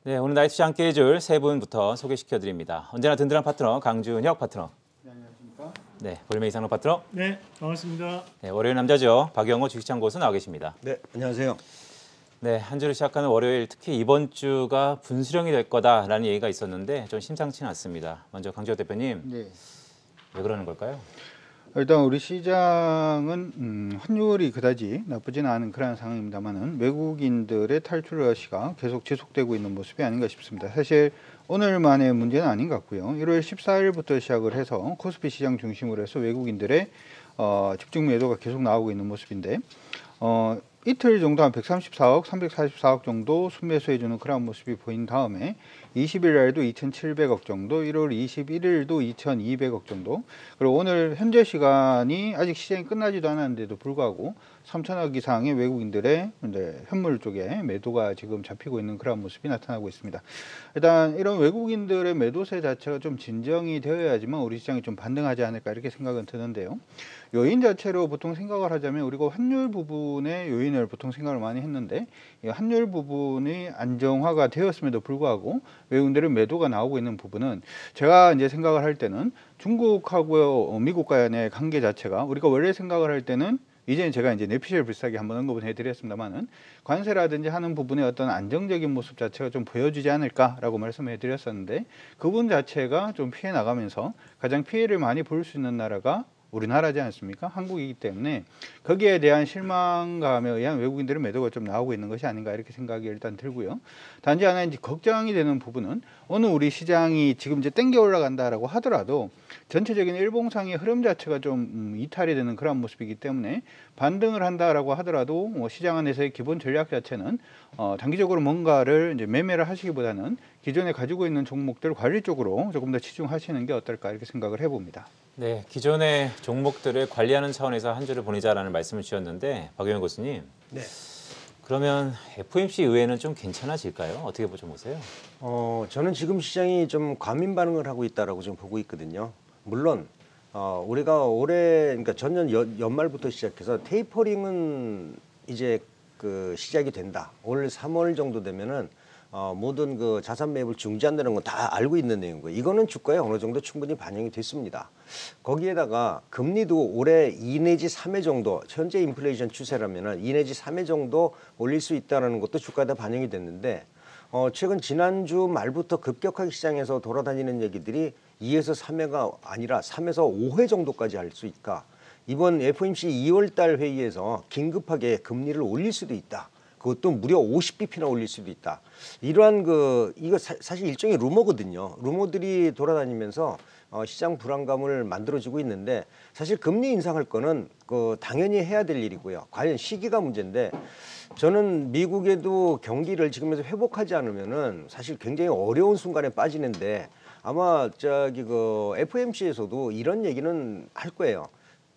네, 오늘 나이트 시장 함께 해줄 세 분부터 소개시켜드립니다. 언제나 든든한 파트너 강준혁 파트너. 네, 안녕하십니까? 네, 볼메 이상로 파트너. 네, 반갑습니다. 네, 월요일 남자죠. 박영호 주식창 고수 나와 계십니다. 네, 안녕하세요. 네, 한 주를 시작하는 월요일 특히 이번 주가 분수령이 될 거다라는 얘기가 있었는데 좀 심상치는 않습니다. 먼저 강준혁 대표님. 네. 왜 그러는 걸까요? 일단 우리 시장은 환율이 그다지 나쁘지는 않은 그런 상황입니다만은 외국인들의 탈출 러시가 계속 지속되고 있는 모습이 아닌가 싶습니다. 사실 오늘만의 문제는 아닌 것 같고요. 1월 14일부터 시작을 해서 코스피 시장 중심으로 해서 외국인들의 집중 매도가 계속 나오고 있는 모습인데 이틀 정도 한 134억, 344억 정도 순매수해주는 그런 모습이 보인 다음에 20일 날도 2,700억 정도, 1월 21일도 2,200억 정도, 그리고 오늘 현재 시간이 아직 시장이 끝나지도 않았는데도 불구하고 3,000억 이상의 외국인들의 현물 쪽에 매도가 지금 잡히고 있는 그런 모습이 나타나고 있습니다. 일단 이런 외국인들의 매도세 자체가 좀 진정이 되어야지만 우리 시장이 좀 반등하지 않을까 이렇게 생각은 드는데요. 요인 자체로 보통 생각을 하자면 우리가 환율 부분의 요인을 보통 생각을 많이 했는데 이 환율 부분이 안정화가 되었음에도 불구하고 외국인들의 매도가 나오고 있는 부분은 제가 이제 생각을 할 때는 중국하고 미국 간의 관계 자체가 우리가 원래 생각을 할 때는 이제는 제가 이제 내피셜 비슷하게 한번 언급을 해드렸습니다만은 관세라든지 하는 부분의 어떤 안정적인 모습 자체가 좀 보여주지 않을까라고 말씀해 드렸었는데 그 부분 자체가 좀 피해 나가면서 가장 피해를 많이 볼 수 있는 나라가 우리나라지 않습니까? 한국이기 때문에 거기에 대한 실망감에 의한 외국인들의 매도가 좀 나오고 있는 것이 아닌가 이렇게 생각이 일단 들고요. 단지 하나 이제 걱정이 되는 부분은 오늘 우리 시장이 지금 이제 땡겨 올라간다라고 하더라도 전체적인 일봉상의 흐름 자체가 좀 이탈이 되는 그런 모습이기 때문에 반등을 한다라고 하더라도 시장 안에서의 기본 전략 자체는 단기적으로 뭔가를 이제 매매를 하시기보다는 기존에 가지고 있는 종목들 관리 쪽으로 조금 더 치중하시는 게 어떨까 이렇게 생각을 해봅니다. 네, 기존의 종목들을 관리하는 차원에서 한 주를 보내자라는 말씀을 주셨는데 박영호 교수님. 네. 그러면 FOMC 이후에는 좀 괜찮아질까요? 어떻게 좀 보세요? 저는 지금 시장이 좀 과민 반응을 하고 있다라고 좀 보고 있거든요. 물론 우리가 올해 그러니까 전년 연말부터 시작해서 테이퍼링은 이제 그 시작이 된다. 올 3월 정도 되면은 모든 그 자산 매입을 중지한다는 건 다 알고 있는 내용이고요. 이거는 주가에 어느 정도 충분히 반영이 됐습니다. 거기에다가 금리도 올해 2 내지 3회 정도, 현재 인플레이션 추세라면은 2 내지 3회 정도 올릴 수 있다는 것도 주가에 다 반영이 됐는데 최근 지난주 말부터 급격하게 시장에서 돌아다니는 얘기들이 2에서 3회가 아니라 3에서 5회 정도까지 할 수 있다. 이번 FOMC 2월 달 회의에서 긴급하게 금리를 올릴 수도 있다. 그것도 무려 50bp나 올릴 수도 있다. 이러한 이거 사실 일종의 루머거든요. 루머들이 돌아다니면서 시장 불안감을 만들어지고 있는데 사실 금리 인상할 거는 당연히 해야 될 일이고요. 과연 시기가 문제인데 저는 미국에도 경기를 지금에서 회복하지 않으면은 사실 굉장히 어려운 순간에 빠지는데 아마 FOMC에서도 이런 얘기는 할 거예요.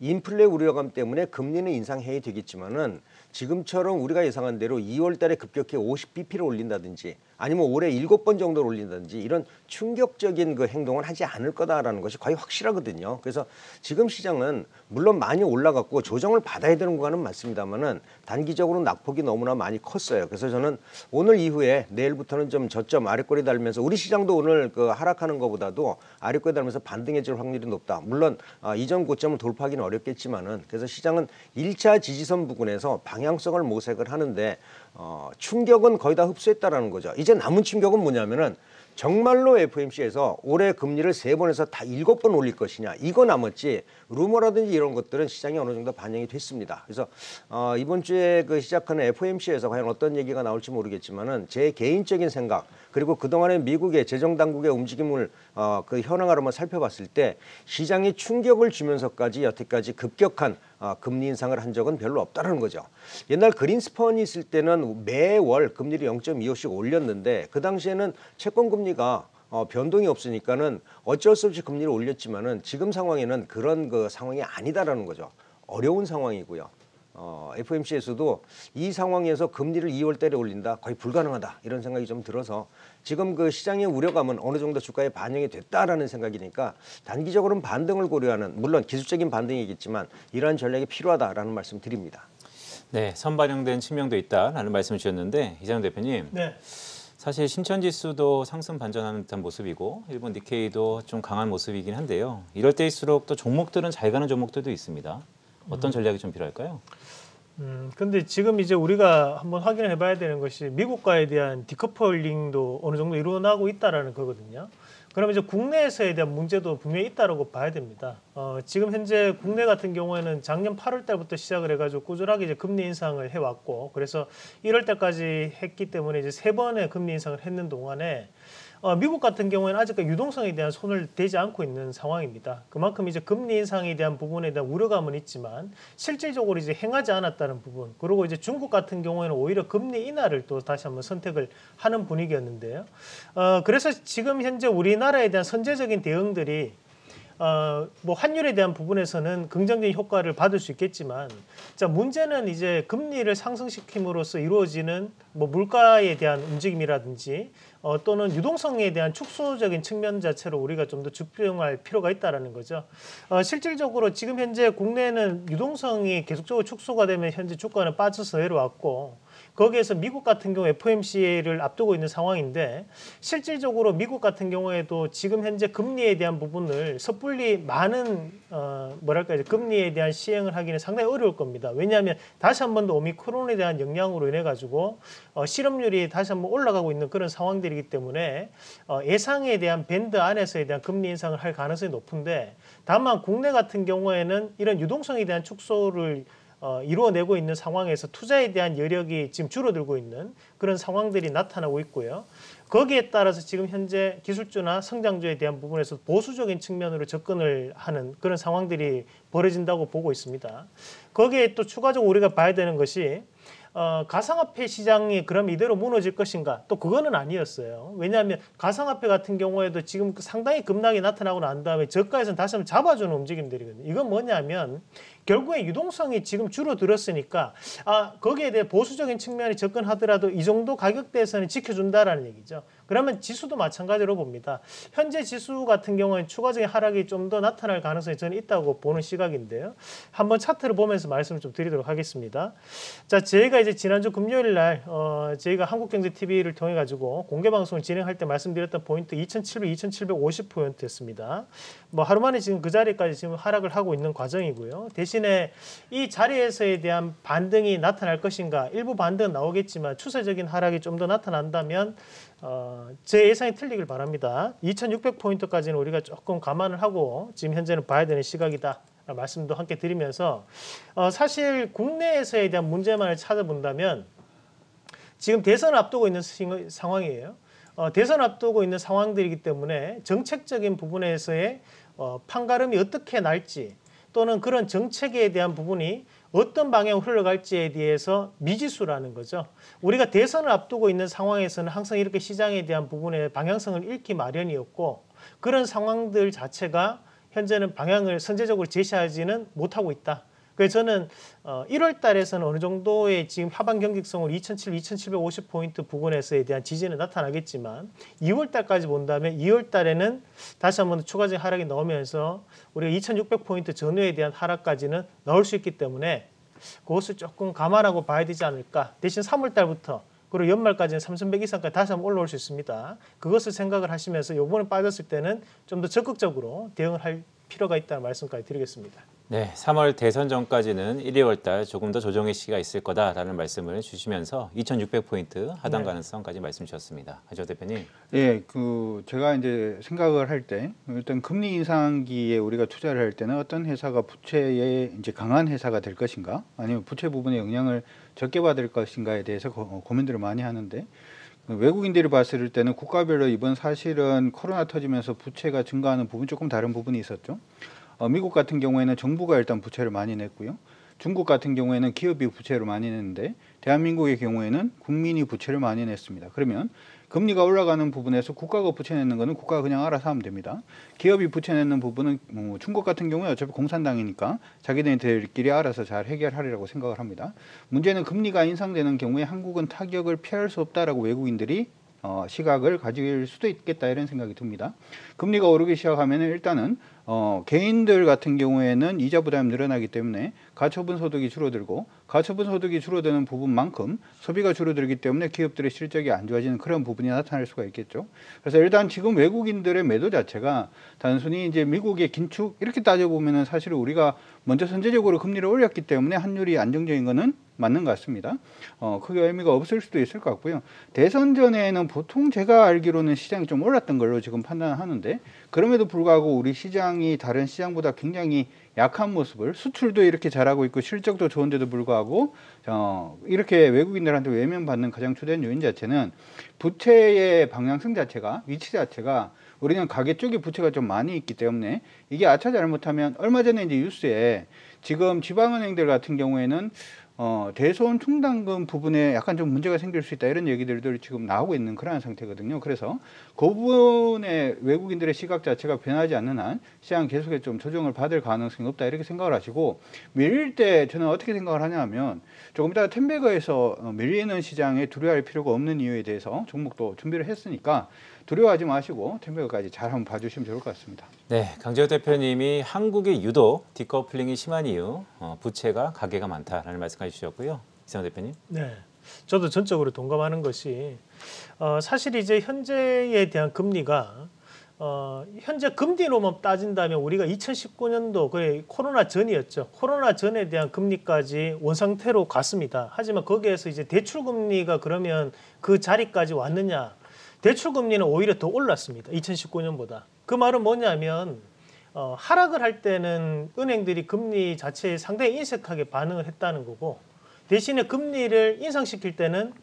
인플레 우려감 때문에 금리는 인상해야 되겠지만은 지금처럼 우리가 예상한 대로 2월 달에 급격히 50bp를 올린다든지 아니면 올해 7번 정도를 올린다든지 이런 충격적인 그 행동은 하지 않을 거다라는 것이 거의 확실하거든요. 그래서 지금 시장은 물론 많이 올라갔고 조정을 받아야 되는 구간은 맞습니다만은 단기적으로 낙폭이 너무나 많이 컸어요. 그래서 저는 오늘 이후에 내일부터는 좀 저점 아래꼬리 달면서 우리 시장도 오늘 하락하는 것보다도 아래꼬리 달면서 반등해질 확률이 높다. 물론 이전 고점을 돌파하기는 어렵겠지만은 그래서 시장은 1차 지지선 부근에서 방향성을 모색을 하는데 충격은 거의 다 흡수했다라는 거죠. 이제 남은 충격은 뭐냐면은 정말로 FOMC에서 올해 금리를 3번에서 다 7번 올릴 것이냐 이거 남았지 루머라든지 이런 것들은 시장에 어느 정도 반영이 됐습니다. 그래서 이번 주에 시작하는 FOMC에서 과연 어떤 얘기가 나올지 모르겠지만은 제 개인적인 생각 그리고 그동안의 미국의 재정당국의 움직임을 현황을 한번 살펴봤을 때 시장이 충격을 주면서까지 여태까지 급격한 금리 인상을 한 적은 별로 없다는 거죠. 옛날 그린스펀이 있을 때는 매월 금리를 0.25씩 올렸는데 그 당시에는 채권 금리가 변동이 없으니까는 어쩔 수 없이 금리를 올렸지만은 지금 상황에는 그런 상황이 아니다라는 거죠. 어려운 상황이고요. FOMC에서도 이 상황에서 금리를 2월 달에 올린다 거의 불가능하다 이런 생각이 좀 들어서 지금 시장의 우려감은 어느 정도 주가에 반영이 됐다라는 생각이니까 단기적으로는 반등을 고려하는 물론 기술적인 반등이겠지만 이러한 전략이 필요하다라는 말씀 드립니다. 네, 선반영된 측면도 있다라는 말씀을 주셨는데 이장훈 대표님. 네. 사실 신천지수도 상승 반전하는 듯한 모습이고 일본 니케이도 좀 강한 모습이긴 한데요. 이럴 때일수록 또 종목들은 잘 가는 종목들도 있습니다. 어떤 전략이 좀 필요할까요? 근데 지금 이제 우리가 한번 확인을 해봐야 되는 것이 미국과에 대한 디커플링도 어느 정도 일어나고 있다라는 거거든요. 그러면 이제 국내에서에 대한 문제도 분명히 있다라고 봐야 됩니다. 지금 현재 국내 같은 경우에는 작년 8월 달부터 시작을 해가지고 꾸준하게 이제 금리 인상을 해왔고, 그래서 1월 달까지 했기 때문에 이제 3번의 금리 인상을 했는 동안에 미국 같은 경우에는 아직까지 유동성에 대한 손을 대지 않고 있는 상황입니다. 그만큼 이제 금리 인상에 대한 부분에 대한 우려감은 있지만 실질적으로 이제 행하지 않았다는 부분, 그리고 이제 중국 같은 경우에는 오히려 금리 인하를 또 다시 한번 선택을 하는 분위기였는데요. 그래서 지금 현재 우리나라에 대한 선제적인 대응들이 뭐 환율에 대한 부분에서는 긍정적인 효과를 받을 수 있겠지만, 자, 문제는 이제 금리를 상승시킴으로써 이루어지는 뭐 물가에 대한 움직임이라든지 또는 유동성에 대한 축소적인 측면 자체로 우리가 좀 더 집중할 필요가 있다라는 거죠. 실질적으로 지금 현재 국내는 유동성이 계속적으로 축소가 되면 현재 주가는 빠져서 내려왔고, 거기에서 미국 같은 경우 FOMC를 앞두고 있는 상황인데, 실질적으로 미국 같은 경우에도 지금 현재 금리에 대한 부분을 섣불리 많은 뭐랄까 이제 금리에 대한 시행을 하기는 상당히 어려울 겁니다. 왜냐하면 다시 한 번 더 오미크론에 대한 영향으로 인해 가지고 실업률이 다시 한번 올라가고 있는 그런 상황들이기 때문에 예상에 대한 밴드 안에서에 대한 금리 인상을 할 가능성이 높은데, 다만 국내 같은 경우에는 이런 유동성에 대한 축소를 이루어내고 있는 상황에서 투자에 대한 여력이 지금 줄어들고 있는 그런 상황들이 나타나고 있고요. 거기에 따라서 지금 현재 기술주나 성장주에 대한 부분에서 보수적인 측면으로 접근을 하는 그런 상황들이 벌어진다고 보고 있습니다. 거기에 또 추가적으로 우리가 봐야 되는 것이 가상화폐 시장이 그럼 이대로 무너질 것인가? 또 그거는 아니었어요. 왜냐하면 가상화폐 같은 경우에도 지금 상당히 급락이 나타나고 난 다음에 저가에서는 다시 한번 잡아주는 움직임들이거든요. 이건 뭐냐면 결국에 유동성이 지금 줄어들었으니까 거기에 대해 보수적인 측면에 접근하더라도 이 정도 가격대에서는 지켜준다라는 얘기죠. 그러면 지수도 마찬가지로 봅니다. 현재 지수 같은 경우는 추가적인 하락이 좀 더 나타날 가능성이 저는 있다고 보는 시각인데요. 한번 차트를 보면서 말씀을 좀 드리도록 하겠습니다. 자, 저희가 이제 지난주 금요일 날 저희가 한국경제TV를 통해 가지고 공개 방송을 진행할 때 말씀드렸던 포인트 2,700, 2,750포인트였습니다. 뭐 하루 만에 지금 그 자리까지 지금 하락을 하고 있는 과정이고요. 대신에 이 자리에서에 대한 반등이 나타날 것인가? 일부 반등은 나오겠지만 추세적인 하락이 좀 더 나타난다면 제 예상이 틀리길 바랍니다. 2,600포인트까지는 우리가 조금 감안을 하고 지금 현재는 봐야 되는 시각이다 말씀도 함께 드리면서, 사실 국내에서에 대한 문제만을 찾아본다면 지금 대선을 앞두고 있는 상황이에요. 대선을 앞두고 있는 상황들이기 때문에 정책적인 부분에서의 판가름이 어떻게 날지, 또는 그런 정책에 대한 부분이 어떤 방향으로 흘러갈지에 대해서 미지수라는 거죠. 우리가 대선을 앞두고 있는 상황에서는 항상 이렇게 시장에 대한 부분의 방향성을 잃기 마련이었고, 그런 상황들 자체가 현재는 방향을 선제적으로 제시하지는 못하고 있다. 그래서 저는 1월 달에서는 어느 정도의 지금 하반 경직성으로 2,750포인트 부근에서에 대한 지지는 나타나겠지만 2월 달까지 본다면 2월 달에는 다시 한번 추가적인 하락이 나오면서 우리가 2,600포인트 전후에 대한 하락까지는 나올 수 있기 때문에 그것을 조금 감안하고 봐야 되지 않을까. 대신 3월 달부터 그리고 연말까지는 3,100 이상까지 다시 한번 올라올 수 있습니다. 그것을 생각을 하시면서 이번에 빠졌을 때는 좀 더 적극적으로 대응을 할 필요가 있다는 말씀까지 드리겠습니다. 네, 3월 대선 전까지는 1, 2월 달 조금 더 조정의 시기가 있을 거다라는 말씀을 주시면서 2,600포인트 하단 가능성까지 말씀 주셨습니다. 하지호 대표님. 예, 제가 이제 생각을 할 때 일단 금리 인상기에 우리가 투자를 할 때는 어떤 회사가 부채에 이제 강한 회사가 될 것인가, 아니면 부채 부분에 영향을 적게 받을 것인가에 대해서 고민들을 많이 하는데, 외국인들이 봤을 때는 국가별로 이번 사실은 코로나 터지면서 부채가 증가하는 부분 조금 다른 부분이 있었죠. 미국 같은 경우에는 정부가 일단 부채를 많이 냈고요. 중국 같은 경우에는 기업이 부채를 많이 냈는데, 대한민국의 경우에는 국민이 부채를 많이 냈습니다. 그러면 금리가 올라가는 부분에서 국가가 부채 내는 거는 국가가 그냥 알아서 하면 됩니다. 기업이 부채 내는 부분은 중국 같은 경우에 어차피 공산당이니까 자기네들끼리 알아서 잘 해결하리라고 생각을 합니다. 문제는 금리가 인상되는 경우에 한국은 타격을 피할 수 없다라고 외국인들이 시각을 가질 수도 있겠다, 이런 생각이 듭니다. 금리가 오르기 시작하면 일단은 개인들 같은 경우에는 이자 부담이 늘어나기 때문에 가처분 소득이 줄어들고 가처분 소득이 줄어드는 부분만큼 소비가 줄어들기 때문에 기업들의 실적이 안 좋아지는 그런 부분이 나타날 수가 있겠죠. 그래서 일단 지금 외국인들의 매도 자체가 단순히 이제 미국의 긴축 이렇게 따져보면은 사실은 우리가 먼저 선제적으로 금리를 올렸기 때문에 환율이 안정적인 거는 맞는 것 같습니다. 크게 의미가 없을 수도 있을 것 같고요. 대선 전에는 보통 제가 알기로는 시장이 좀 올랐던 걸로 지금 판단하는데 그럼에도 불구하고 우리 시장이 다른 시장보다 굉장히 약한 모습을 수출도 이렇게 잘하고 있고 실적도 좋은데도 불구하고 이렇게 외국인들한테 외면받는 가장 주된 요인 자체는 부채의 방향성 자체가 위치 자체가 우리는 가계 쪽에 부채가 좀 많이 있기 때문에 이게 아차 잘못하면 얼마 전에 이제 뉴스에 지금 지방은행들 같은 경우에는 대손 충당금 부분에 약간 좀 문제가 생길 수 있다 이런 얘기들도 지금 나오고 있는 그런 상태거든요. 그래서 그 부분의 외국인들의 시각 자체가 변하지 않는 한 시장 계속해서 좀 조정을 받을 가능성이 없다 이렇게 생각을 하시고 밀릴 때 저는 어떻게 생각을 하냐면 조금 이따 템베거에서 밀리는 시장에 두려워할 필요가 없는 이유에 대해서 종목도 준비를 했으니까 두려워하지 마시고 템베거까지 잘 한번 봐주시면 좋을 것 같습니다. 네, 강재호 대표님이 한국이 유독 디커플링이 심한 이유, 부채가 가계가 많다라는 말씀까지 주셨고요. 이상호 대표님. 네, 저도 전적으로 동감하는 것이 사실 이제 현재에 대한 금리가 현재 금리로만 따진다면 우리가 2019년도 거의 코로나 전이었죠. 코로나 전에 대한 금리까지 원상태로 갔습니다. 하지만 거기에서 이제 대출 금리가 그러면 그 자리까지 왔느냐? 대출 금리는 오히려 더 올랐습니다. 2019년보다. 그 말은 뭐냐면 하락을 할 때는 은행들이 금리 자체에 상당히 인색하게 반응을 했다는 거고 대신에 금리를 인상시킬 때는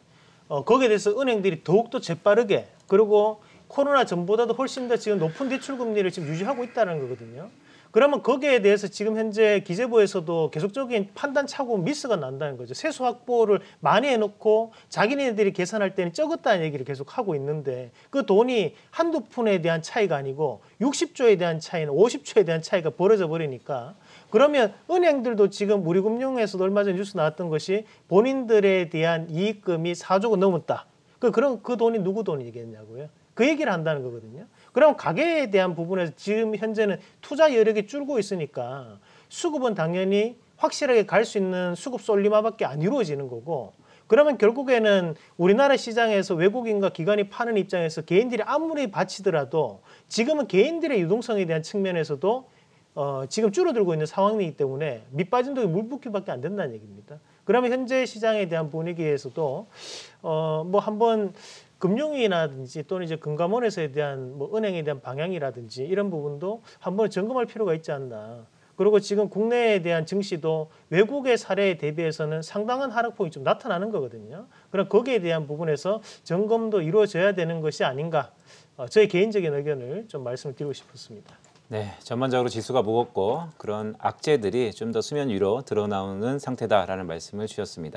거기에 대해서 은행들이 더욱더 재빠르게 그리고 코로나 전보다도 훨씬 더 지금 높은 대출 금리를 지금 유지하고 있다는 거거든요. 그러면 거기에 대해서 지금 현재 기재부에서도 계속적인 판단 착오 미스가 난다는 거죠. 세수 확보를 많이 해놓고 자기네들이 계산할 때는 적었다는 얘기를 계속 하고 있는데 그 돈이 한두 푼에 대한 차이가 아니고 60조에 대한 차이는 50조에 대한 차이가 벌어져 버리니까 그러면 은행들도 지금 우리금융에서도 얼마 전에 뉴스 나왔던 것이 본인들에 대한 이익금이 4조가 넘었다. 그럼 그 돈이 누구 돈이겠냐고요. 그 얘기를 한다는 거거든요. 그럼 가계에 대한 부분에서 지금 현재는 투자 여력이 줄고 있으니까 수급은 당연히 확실하게 갈 수 있는 수급 솔리마밖에 안 이루어지는 거고 그러면 결국에는 우리나라 시장에서 외국인과 기관이 파는 입장에서 개인들이 아무리 바치더라도 지금은 개인들의 유동성에 대한 측면에서도 지금 줄어들고 있는 상황이기 때문에 밑빠진 독이 물 붓기밖에 안 된다는 얘기입니다. 그러면 현재 시장에 대한 분위기에서도 뭐 한번 금융위라든지 또는 이제 금감원에서에 대한 뭐 은행에 대한 방향이라든지 이런 부분도 한번 점검할 필요가 있지 않나. 그리고 지금 국내에 대한 증시도 외국의 사례에 대비해서는 상당한 하락폭이 좀 나타나는 거거든요. 그럼 거기에 대한 부분에서 점검도 이루어져야 되는 것이 아닌가. 저의 개인적인 의견을 좀 말씀을 드리고 싶었습니다. 네, 전반적으로 지수가 무겁고 그런 악재들이 좀 더 수면 위로 드러나오는 상태다라는 말씀을 주셨습니다.